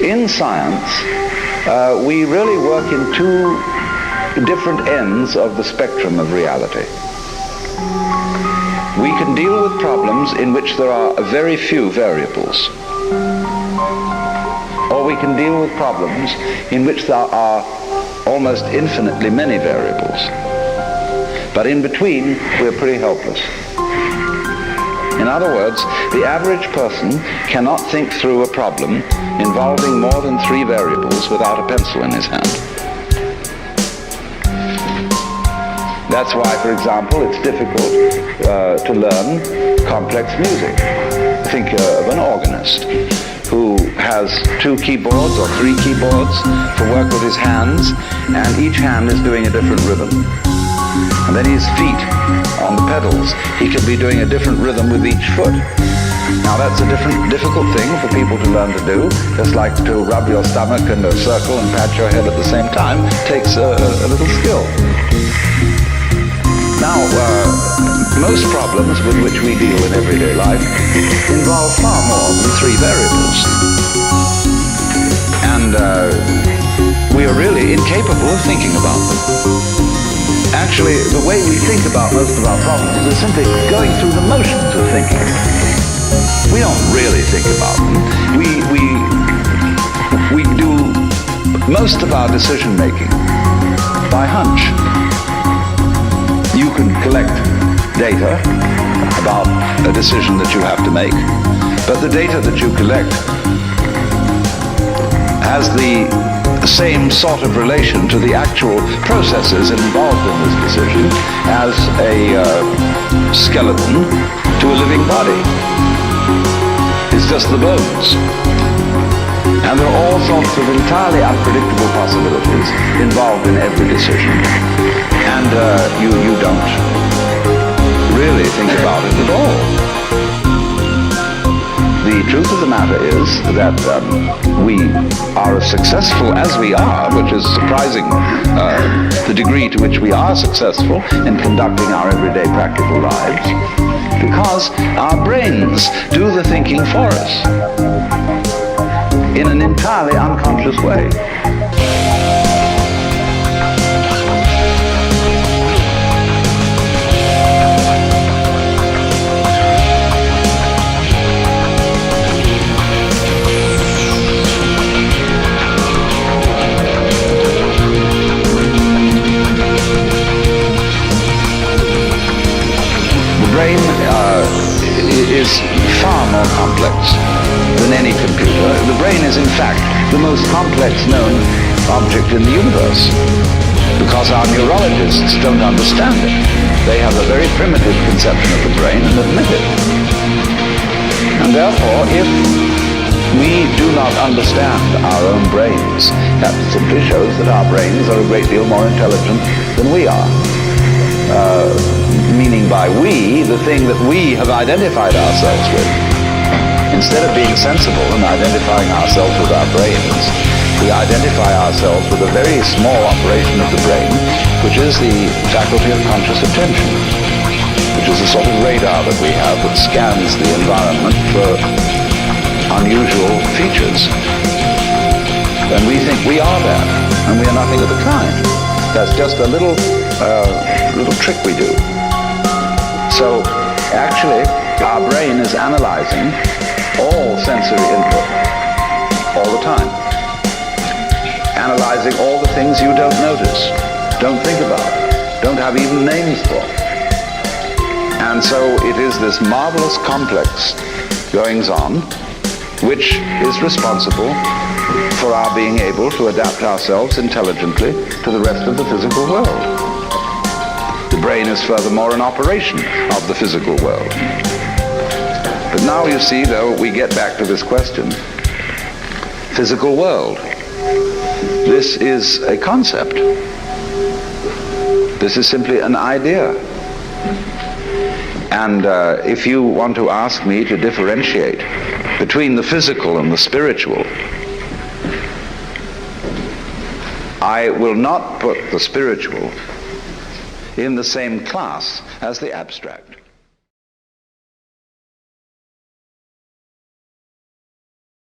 in science, we really work in two different ends of the spectrum of reality. We can deal with problems in which there are very few variables, or we can deal with problems in which there are almost infinitely many variables. But in between, we're pretty helpless. In other words, the average person cannot think through a problem involving more than 3 variables without a pencil in his hand. That's why, for example, it's difficult to learn complex music. Think of an organist who has 2 keyboards or 3 keyboards to work with his hands, and each hand is doing a different rhythm. And then his feet on the pedals, he can be doing a different rhythm with each foot. Now that's a difficult thing for people to learn to do, just like to rub your stomach in a circle and pat your head at the same time takes a little skill. Now, most problems with which we deal in everyday life involve far more than 3 variables. And we are really incapable of thinking about them. Actually, the way we think about most of our problems is simply going through the motions of thinking. We don't really think about them. We do most of our decision-making by hunch. You can collect data about a decision that you have to make, but the data that you collect has the same sort of relation to the actual processes involved in this decision as a skeleton to a living body. It's just the bones. And there are all sorts of entirely unpredictable possibilities involved in every decision. And you don't really think about it at all. The truth of the matter is that we are as successful as we are, which is surprising, the degree to which we are successful in conducting our everyday practical lives, because our brains do the thinking for us in an entirely unconscious way. The brain is far more complex than any computer. The brain is, in fact, the most complex known object in the universe, because our neurologists don't understand it. They have a very primitive conception of the brain and admit it. And therefore, if we do not understand our own brains, that simply shows that our brains are a great deal more intelligent than we are. Meaning by we, the thing that we have identified ourselves with. Instead of being sensible and identifying ourselves with our brains, we identify ourselves with a very small operation of the brain, which is the faculty of conscious attention, which is a sort of radar that we have that scans the environment for unusual features. And we think we are that, and we are nothing of the kind. That's just a little trick we do. So actually, our brain is analyzing all sensory input all the time. Analyzing all the things you don't notice, don't think about, don't have even names for. And so it is this marvelous complex goings-on which is responsible for our being able to adapt ourselves intelligently to the rest of the physical world. The brain is furthermore an operation of the physical world. But now you see, though, we get back to this question. Physical world. This is a concept. This is simply an idea. And if you want to ask me to differentiate between the physical and the spiritual, I will not put the spiritual in the same class as the abstract.